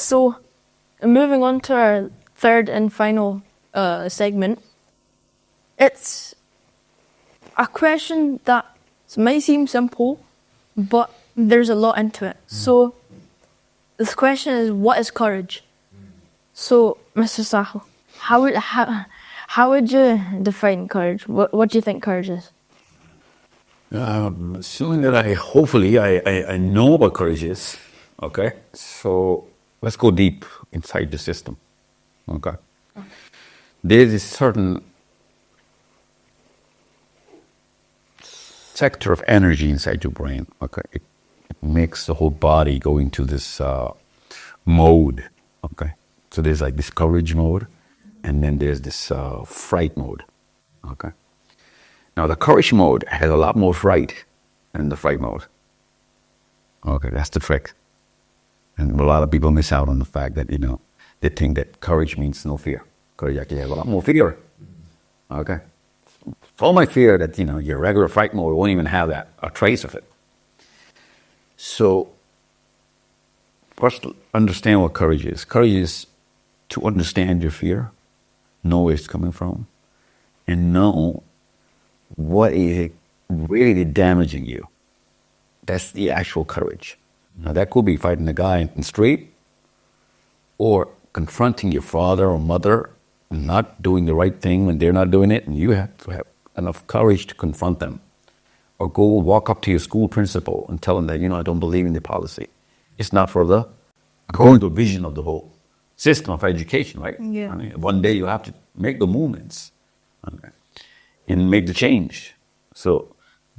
So, moving on to our third and final segment, it's a question that might seem simple, but there's a lot into it. So, this question is, what is courage? So, Mr. Sahil, how would you define courage? What do you think courage is? Assuming that hopefully I know what courage is, okay? So let's go deep inside the system, okay? There's a certain sector of energy inside your brain, okay? It makes the whole body go into this mode, okay? So there's like this courage mode, and then there's this fright mode, okay? Now, the courage mode has a lot more fright than the fright mode. Okay, that's the trick. And a lot of people miss out on the fact that, they think that courage means no fear. Courage actually has a lot more fear. Okay? So much fear that, your regular fright mode won't even have a trace of it. So, first, understand what courage is. Courage is to understand your fear, know where it's coming from, and know what is really damaging you. That's the actual courage. Now, that could be fighting a guy in the street, or confronting your father or mother and not doing the right thing when they're not doing it, and you have to have enough courage to confront them. Or go walk up to your school principal and tell them that, I don't believe in the policy. It's not for the according to the vision of the whole system of education, right? Yeah. I mean, one day you have to make the movements. Okay. And make the change. So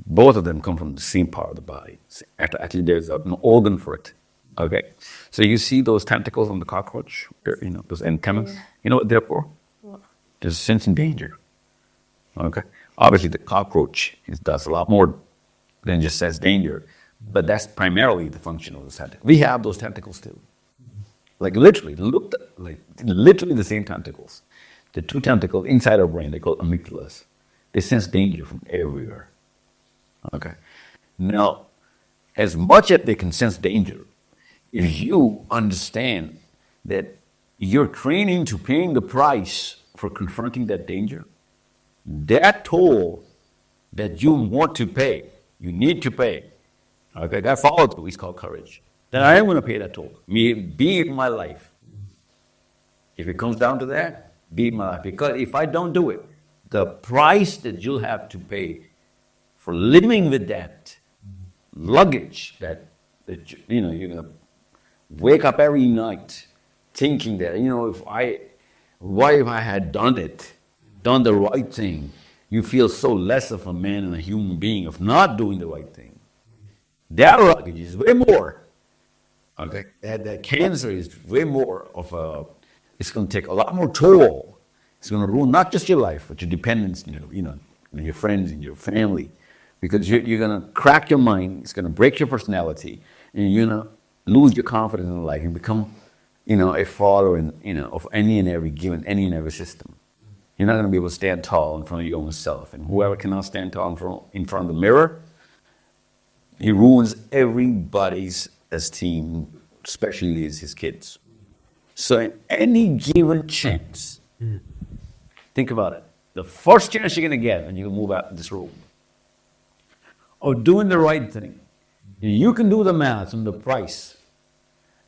both of them come from the same part of the body. Actually, there's an organ for it. Okay. So you see those tentacles on the cockroach, those antennas. Yeah. You know what they're for? What? There's sensing danger. Okay. Obviously, the cockroach does a lot more than just sense danger, but that's primarily the function of the tentacle. We have those tentacles too. Like literally the same tentacles. The two tentacles inside our brain, they call amygdalas. They sense danger from everywhere. Okay. Now, as much as they can sense danger, if you understand that you're training to paying the price for confronting that danger, that toll that you want to pay, you need to pay, okay, that follow through is called courage. Then I am going to pay that toll, be it my life. If it comes down to that, be it my life. Because if I don't do it, the price that you'll have to pay for living with that luggage that you're gonna wake up every night thinking that if I had done the right thing, you feel so less of a man and a human being of not doing the right thing. That luggage is way more. Okay, that cancer is way more of it's going to take a lot more toll. It's going to ruin not just your life, but your dependents, your friends and your family, because you're going to crack your mind. It's going to break your personality, and you're going to lose your confidence in life and become, a follower of any and every system. You're not going to be able to stand tall in front of your own self, and whoever cannot stand tall in front of the mirror, he ruins everybody's esteem, especially his kids. So, in any given chance. Think about it. The first chance you're going to get when you move out of this room, of doing the right thing, you can do the math on the price,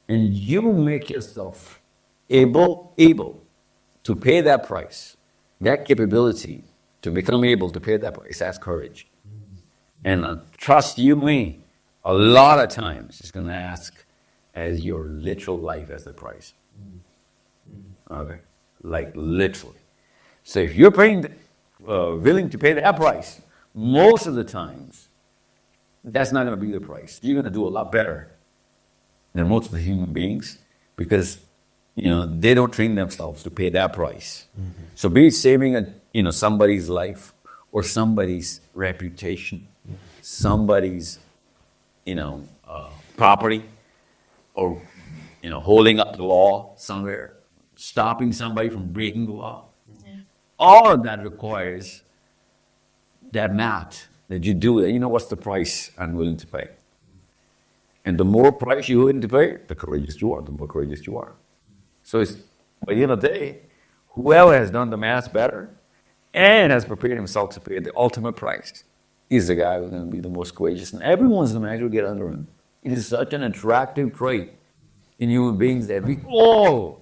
and you make yourself able to pay that price, that capability to become able to pay that price. That's courage. And trust you me, a lot of times it's going to ask as your literal life as the price. Okay, like literally. So if you're willing to pay that price, most of the times, that's not going to be the price. You're going to do a lot better than most of the human beings because, they don't train themselves to pay that price. Mm-hmm. So be it saving somebody's life or somebody's reputation, somebody's, property, or, holding up the law somewhere, stopping somebody from breaking the law. All of that requires that math that you do. What's the price I'm willing to pay? And the more price you're willing to pay, the courageous you are, the more courageous you are. So it's, by the end of the day, whoever has done the math better and has prepared himself to pay the ultimate price is the guy who's going to be the most courageous. And everyone's going to actually get under him. It is such an attractive trait in human beings that we all,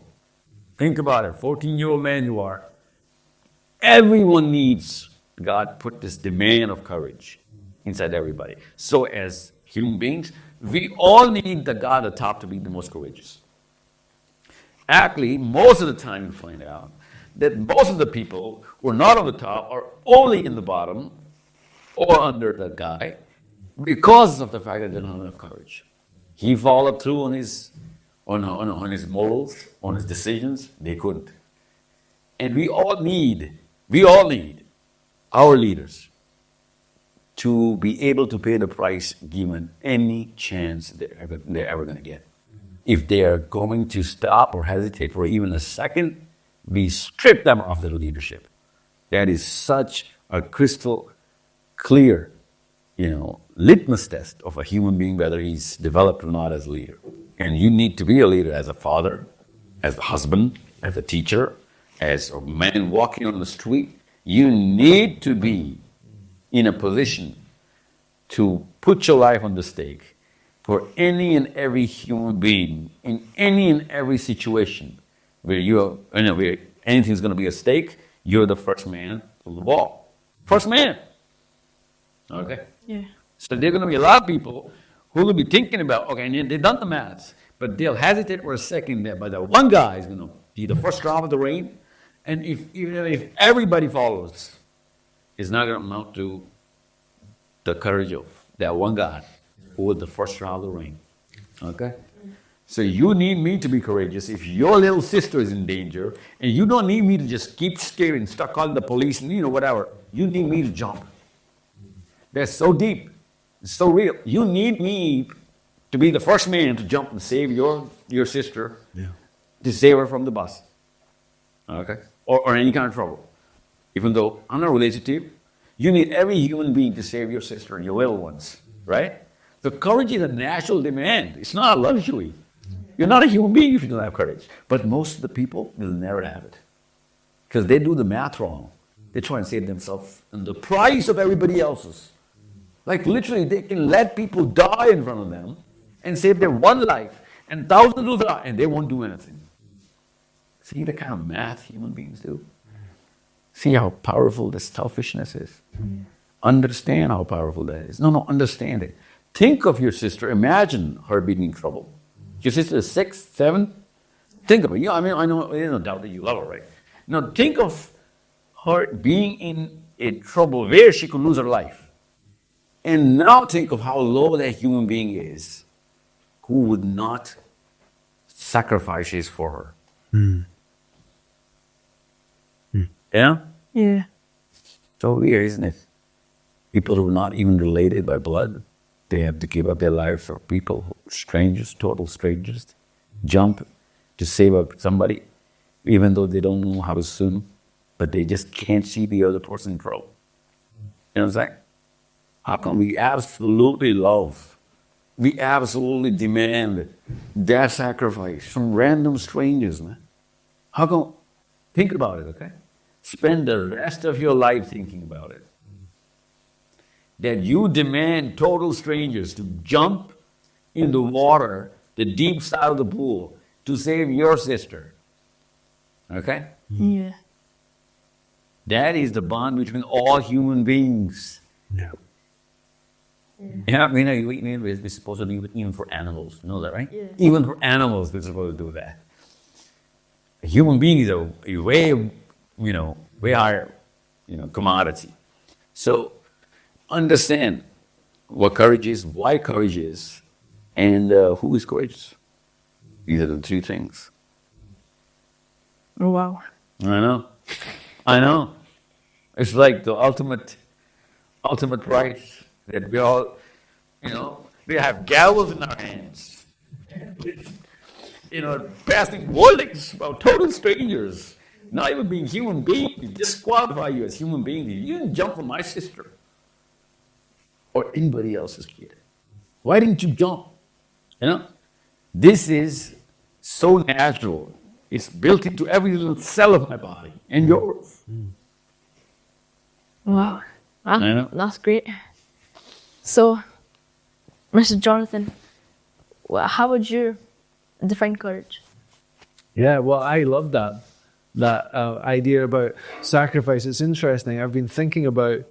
think about it, 14-year-old man you are, everyone needs, God put this demand of courage inside everybody. So as human beings, we all need the guy at the top to be the most courageous. Actually, most of the time you find out that most of the people who are not on the top are only in the bottom or under the guy because of the fact that they don't have enough courage. He followed through on his morals, on his decisions. They couldn't. And we all need our leaders to be able to pay the price given any chance they're ever going to get. If they are going to stop or hesitate for even a second, we strip them of their leadership. That is such a crystal clear, litmus test of a human being, whether he's developed or not as a leader. And you need to be a leader as a father, as a husband, as a teacher, as a man walking on the street. You need to be in a position to put your life on the stake for any and every human being in any and every situation where where anything's going to be at stake. You're the first man on the ball. First man. Okay? Yeah. So there are going to be a lot of people who will be thinking about, okay, and they've done the maths, but they'll hesitate for a second there. But the one guy is going to be the first drop of the rain. And if everybody follows, it's not going to amount to the courage of that one guy who was the first drop of the rain. Okay? So you need me to be courageous. If your little sister is in danger, and you don't need me to just keep scaring, start calling the police, and whatever. You need me to jump. That's so deep. It's so real. You need me to be the first man to jump and save your sister, to save her from the bus. Okay? Or any kind of trouble. Even though I'm not related to you, you need every human being to save your sister and your little ones. Right? The courage is a natural demand. It's not a luxury. You're not a human being if you don't have courage. But most of the people will never have it. Because they do the math wrong. They try and save themselves in the price of everybody else's. Like literally, they can let people die in front of them and save their one life and thousands of lives, and they won't do anything. See the kind of math human beings do? See how powerful this selfishness is? Understand how powerful that is. No, understand it. Think of your sister. Imagine her being in trouble. Your sister is 6, 7. Think of it. I know there's no doubt that you love her, right? Now think of her being in a trouble where she could lose her life. And now think of how low that human being is who would not sacrifice his for her. Yeah? Yeah. So weird, isn't it? People who are not even related by blood, they have to give up their life for people, strangers, total strangers, jump to save up somebody, even though they don't know how to swim, but they just can't see the other person in trouble. You know what I'm saying? How come we absolutely love, we absolutely demand that sacrifice from random strangers, man? How come? Think about it, okay? Spend the rest of your life thinking about it. That you demand total strangers to jump in the water, the deep side of the pool, to save your sister. Okay? Yeah. That is the bond between all human beings. Yeah. Yeah, we're supposed to do it even for animals. You know that, right? Yeah. Even for animals, we're supposed to do that. A human being is a way higher, commodity. So understand what courage is, why courage is, and who is courageous. These are the 3 things. Oh, wow. I know. It's like the ultimate prize that we all, we have gavels in our hands. Passing wardings about total strangers, not even being human beings, disqualify you as human beings. You didn't jump for my sister or anybody else's kid. Why didn't you jump? You know, this is so natural. It's built into every little cell of my body and yours. Wow. I know. That's great. So, Mr. Jonathan, how would you define courage? Yeah, well, I love that idea about sacrifice. It's interesting. I've been thinking about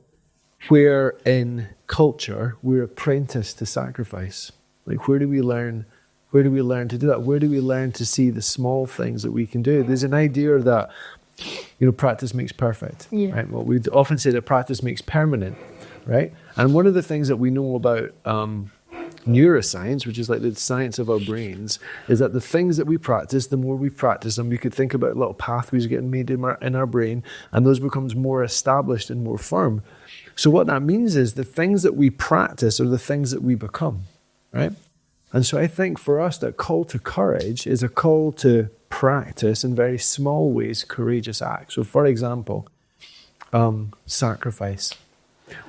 where in culture we're apprenticed to sacrifice. Like, where do we learn to do that? Where do we learn to see the small things that we can do? There's an idea that, practice makes perfect. Yeah. Right? Well, we often say that practice makes permanent, right? And one of the things that we know about neuroscience, which is like the science of our brains, is that the things that we practice, the more we practice them, we could think about little pathways getting made in our brain, and those becomes more established and more firm. So what that means is the things that we practice are the things that we become, right? And so I think for us, that call to courage is a call to practice in very small ways courageous acts. So for example, sacrifice.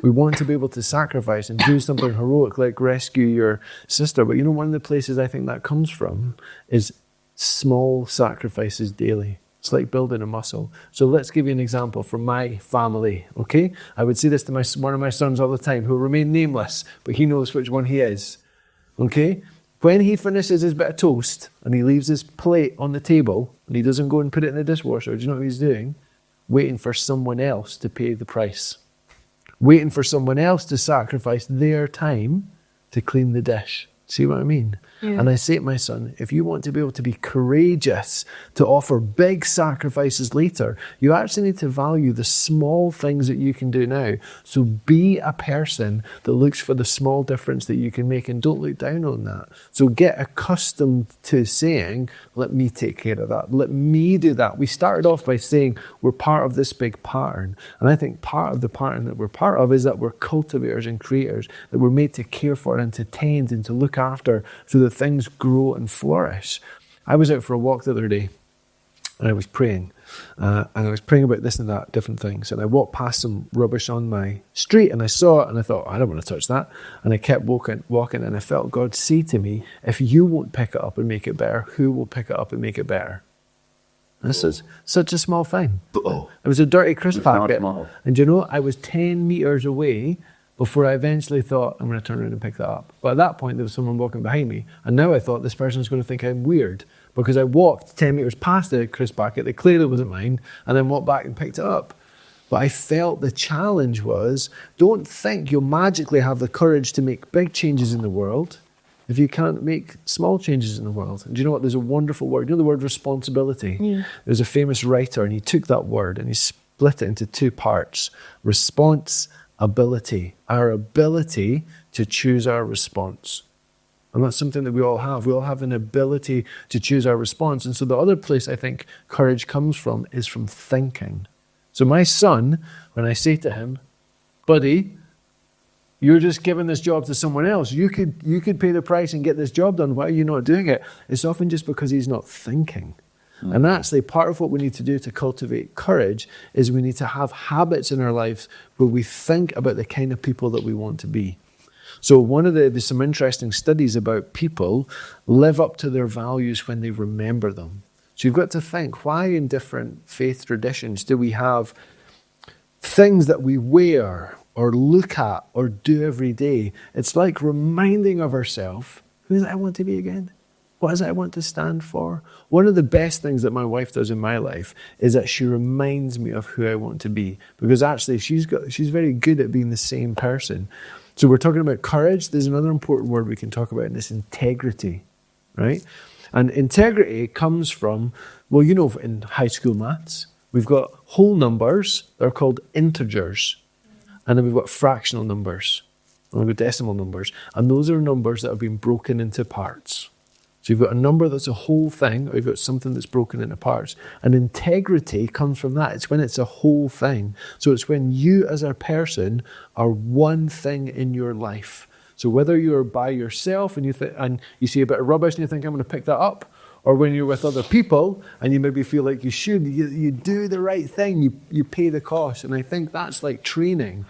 We want to be able to sacrifice and do something heroic like rescue your sister. But one of the places I think that comes from is small sacrifices daily. It's like building a muscle. So let's give you an example from my family, okay? I would say this to one of my sons all the time, who will remain nameless, but he knows which one he is, okay? When he finishes his bit of toast and he leaves his plate on the table and he doesn't go and put it in the dishwasher, do you know what he's doing? Waiting for someone else to pay the price. Waiting for someone else to sacrifice their time to clean the dish. See what I mean? Yeah. And I say to my son, if you want to be able to be courageous, to offer big sacrifices later, you actually need to value the small things that you can do now. So be a person that looks for the small difference that you can make and don't look down on that. So get accustomed to saying, let me take care of that. Let me do that. We started off by saying we're part of this big pattern. And I think part of the pattern that we're part of is that we're cultivators and creators, that we're made to care for and to tend and to look after so that things grow and flourish. I was out for a walk the other day and I was praying. And I was praying about this and that, different things. And I walked past some rubbish on my street and I saw it and I thought, I don't want to touch that. And I kept walking and I felt God say to me, if you won't pick it up and make it better, who will pick it up and make it better? This is such a small thing. It was a dirty crisp packet. And I was 10 meters away before I eventually thought, I'm going to turn around and pick that up. But at that point, there was someone walking behind me. And now I thought, this person's going to think I'm weird because I walked 10 meters past the crisp packet that clearly wasn't mine and then walked back and picked it up. But I felt the challenge was, don't think you'll magically have the courage to make big changes in the world if you can't make small changes in the world. And do you know what? There's a wonderful word. You know the word responsibility? Yeah. There's a famous writer and he took that word and he split it into two parts. Responsibility, our ability to choose our response. And that's something that we all have. We all have an ability to choose our response. And so the other place I think courage comes from is from thinking. So my son, when I say to him, buddy, you're just giving this job to someone else. You could pay the price and get this job done. Why are you not doing it? It's often just because he's not thinking. Mm-hmm. And actually, part of what we need to do to cultivate courage is we need to have habits in our lives where we think about the kind of people that we want to be. So there's some interesting studies about people live up to their values when they remember them. So you've got to think, why in different faith traditions do we have things that we wear or look at or do every day? It's like reminding of ourselves, who is it I want to be again? What is it I want to stand for? One of the best things that my wife does in my life is that she reminds me of who I want to be. Because actually she's very good at being the same person. So we're talking about courage. There's another important word we can talk about, and it's integrity, right? And integrity comes from, in high school maths, we've got whole numbers. They're called integers. And then we've got fractional numbers. And we've got decimal numbers. And those are numbers that have been broken into parts. So you've got a number that's a whole thing, or you've got something that's broken into parts. And integrity comes from that. It's when it's a whole thing. So it's when you as a person are one thing in your life. So whether you're by yourself and you see a bit of rubbish and you think, I'm going to pick that up, or when you're with other people and you maybe feel like you do the right thing, you pay the cost. And I think that's like training.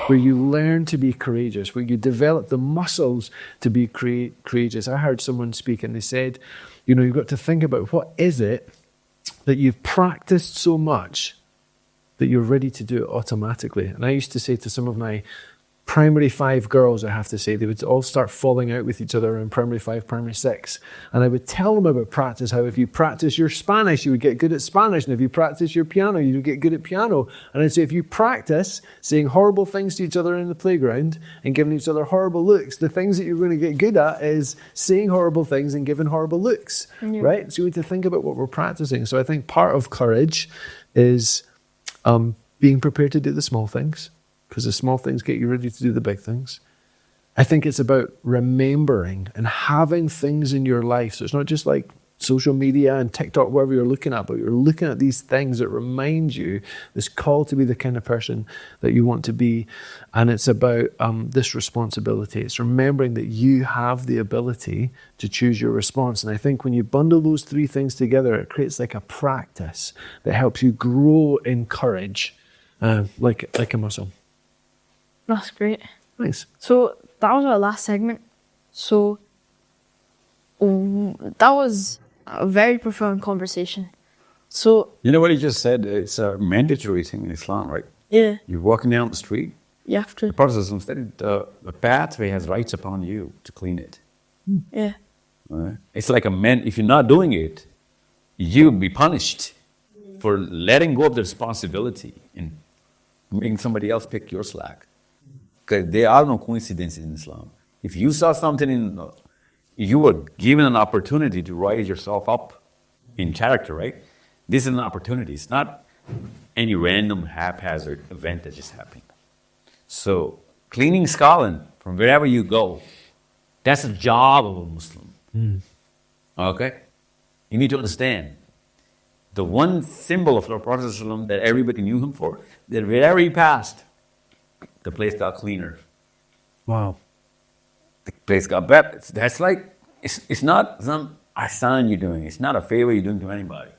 where you learn to be courageous, where you develop the muscles to be courageous. I heard someone speak and they said, you've got to think about what is it that you've practiced so much that you're ready to do it automatically. And I used to say to some of my primary 5 girls, I have to say, they would all start falling out with each other in primary 5, primary 6. And I would tell them about practice, how if you practice your Spanish, you would get good at Spanish. And if you practice your piano, you would get good at piano. And I'd say, if you practice saying horrible things to each other in the playground and giving each other horrible looks, the things that you're going to get good at is saying horrible things and giving horrible looks, right? So we need to think about what we're practicing. So I think part of courage is being prepared to do the small things, because the small things get you ready to do the big things. I think it's about remembering and having things in your life. So it's not just like social media and TikTok, whatever you're looking at, but you're looking at these things that remind you this call to be the kind of person that you want to be. And it's about this responsibility. It's remembering that you have the ability to choose your response. And I think when you bundle those 3 things together, it creates like a practice that helps you grow in courage, like a muscle. That's great. Nice. So that was our last segment. So that was a very profound conversation. So You know what he just said? It's a mandatory thing in Islam, right? yeah, You're walking down the street. you have to. The Prophet said the pathway has rights upon you to clean it. Yeah, Right? It's like if you're not doing it, you'll be punished for letting go of the responsibility and making somebody else pick your slack. Because there are no coincidences in Islam. If you saw something you were given an opportunity to rise yourself up in character, right? This is an opportunity. It's not any random haphazard event that just happened. So cleaning Scotland from wherever you go, that's a job of a Muslim. Okay? You need to understand the one symbol of the Prophet ﷺ that everybody knew him for, that wherever he passed, the place got cleaner. Wow. The place got better. That's like, it's not some ihsan you're doing. It's not a favor you're doing to anybody.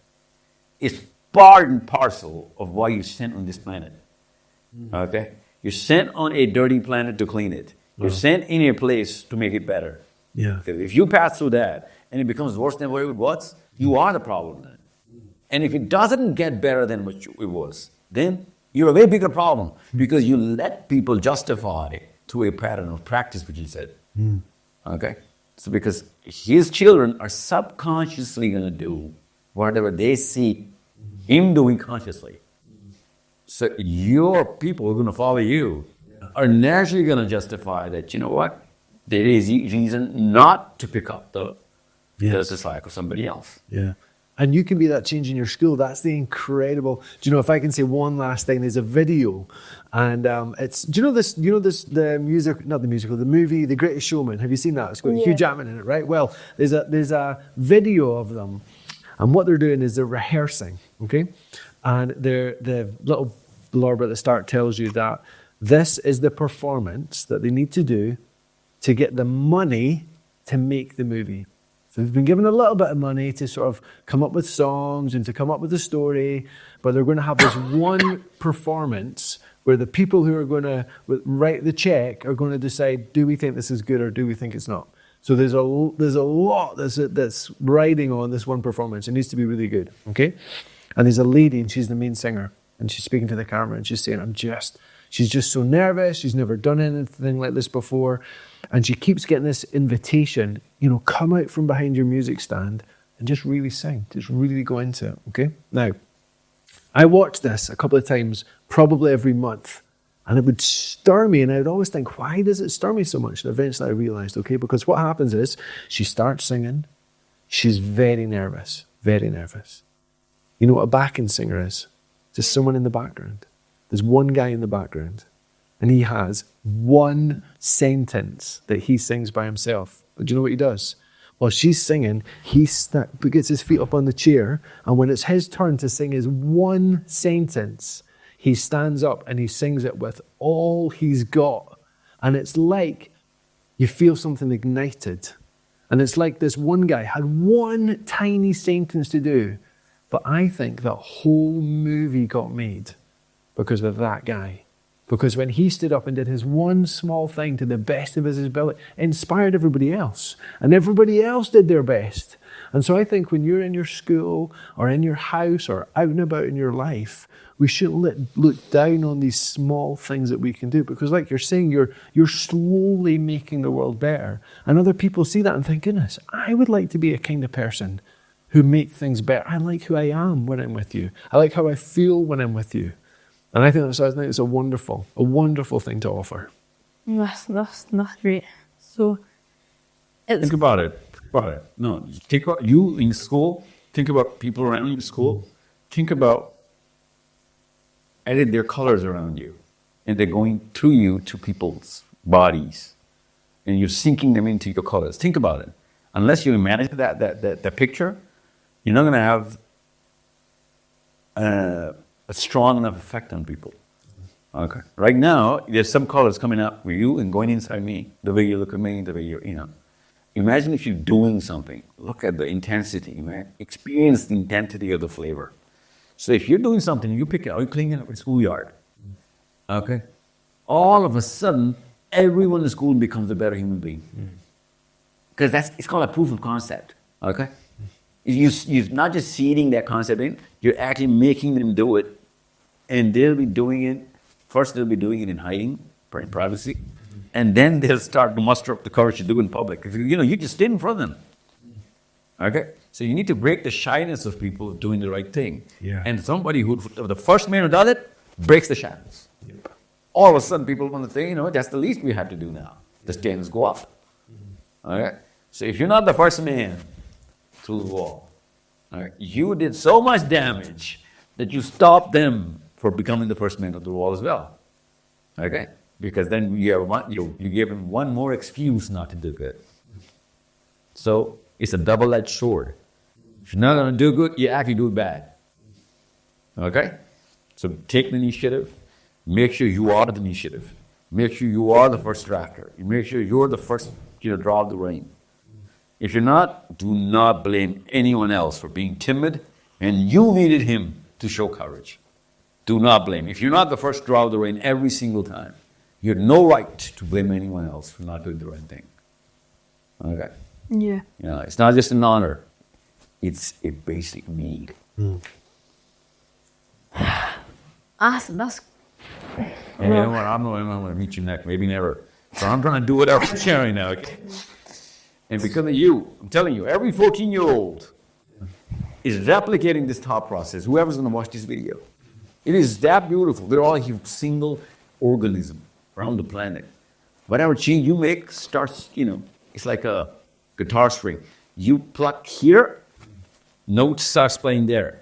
It's part and parcel of why you're sent on this planet. Okay? You're sent on a dirty planet to clean it. You're sent in a place to make it better. Yeah. If you pass through that and it becomes worse than what it was, you are the problem then. And if it doesn't get better than what it was, then you're a way bigger problem, because you let people justify to a pattern of practice, which he said. Okay? So because his children are subconsciously going to do whatever they see him doing consciously. So your people who are going to follow you are naturally going to justify that, you know what? There is reason not to pick up the slack of somebody else. Yeah. And you can be that change in your school. That's the incredible. Do you know, if I can say one last thing, there's a video, and it's. Do you know this? The movie, The Greatest Showman. Have you seen that? It's got Hugh Jackman in it, right? Well, there's a video of them, and what they're doing is they're rehearsing, okay, and the little blurb at the start tells you that this is the performance that they need to do to get the money to make the movie. So they've been given a little bit of money to sort of come up with songs and to come up with a story, but they're going to have this one performance where the people who are going to write the check are going to decide, do we think this is good or do we think it's not? So there's a lot that's riding on this one performance. It needs to be really good, okay? And there's a lady, and she's the main singer, and she's speaking to the camera, and she's saying, she's just so nervous. She's never done anything like this before. And she keeps getting this invitation, come out from behind your music stand and just really sing, just really go into it, okay? Now, I watched this a couple of times, probably every month, and it would stir me, and I would always think, why does it stir me so much? And eventually I realized, okay, because what happens is she starts singing, she's very nervous, very nervous. You know what a backing singer is? Just someone in the background. There's one guy in the background, and he has one sentence that he sings by himself. But do you know what he does? While she's singing, he gets his feet up on the chair, and when it's his turn to sing his one sentence, he stands up and he sings it with all he's got. And it's like you feel something ignited. And it's like this one guy had one tiny sentence to do, but I think the whole movie got made because of that guy. Because when he stood up and did his one small thing to the best of his ability, it inspired everybody else. And everybody else did their best. And so I think when you're in your school or in your house or out and about in your life, we shouldn't look down on these small things that we can do. Because like you're saying, you're slowly making the world better. And other people see that and think, goodness, I would like to be a kind of person who make things better. I like who I am when I'm with you. I like how I feel when I'm with you. And I think it's a wonderful thing to offer. That's great. So, Think about it. No, think about you in school. Think about people around you in school. Think about their colors around you, and they're going through you to people's bodies, and you're sinking them into your colors. Think about it. Unless you imagine that picture, you're not going to have a strong enough effect on people. Okay. Right now, there's some colors coming out with you and going inside me. The way you look at me, the way you. Imagine if you're doing something. Look at the intensity, man. Experience the intensity of the flavor. So if you're doing something, you pick it up, you're cleaning up your schoolyard. Okay? All of a sudden, everyone in school becomes a better human being. Because it's called a proof of concept. Okay? You're not just seeding that concept in, you're actually making them do it. And they'll be doing it, first they'll be doing it in hiding, in privacy. And then they'll start to muster up the courage to do it in public. Because, you just did in front of them. Okay? So you need to break the shyness of people doing the right thing. Yeah. And somebody the first man who does it, breaks the shyness. Yep. All of a sudden people want to say, that's the least we have to do now. The standards go up. Okay? So if you're not the first man through the wall, right, you did so much damage that you stopped them for becoming the first man of the wall as well. Okay? Because then you give them one more excuse not to do good. So it's a double-edged sword. If you're not going to do good, you actually do bad. Okay? So take the initiative. Make sure you are the initiative. Make sure you are the first drafter. Make sure you're the first draw the rein. If you're not, do not blame anyone else for being timid, and you needed him to show courage. Do not blame. If you're not the first draw the rein every single time, you have no right to blame anyone else for not doing the right thing. Okay? yeah. It's not just an honor. It's a basic need. Awesome. That's And you know what? I'm going to meet you next. Maybe never. So I'm trying to do whatever I'm sharing now. Okay? And because of you, I'm telling you, every 14-year-old is replicating this thought process. Whoever's going to watch this video. It is that beautiful. They're all a single organism around the planet. Whatever change you make starts, it's like a guitar string. You pluck here, notes starts playing there.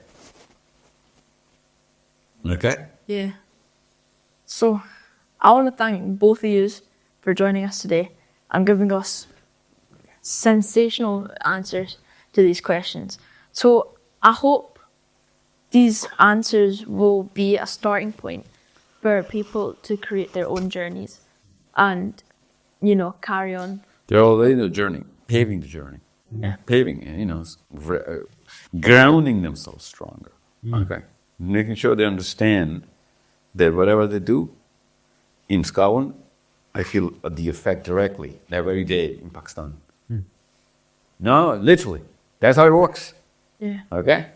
Okay? Yeah. So, I want to thank both of you for joining us today and giving us sensational answers to these questions. So, I hope these answers will be a starting point for people to create their own journeys and, carry on. They're already the journey, paving the journey. Yeah. Paving, grounding themselves stronger. Okay? Making sure they understand that whatever they do in Scotland, I feel the effect directly that very day in Pakistan. No, literally. That's how it works. Yeah. Okay?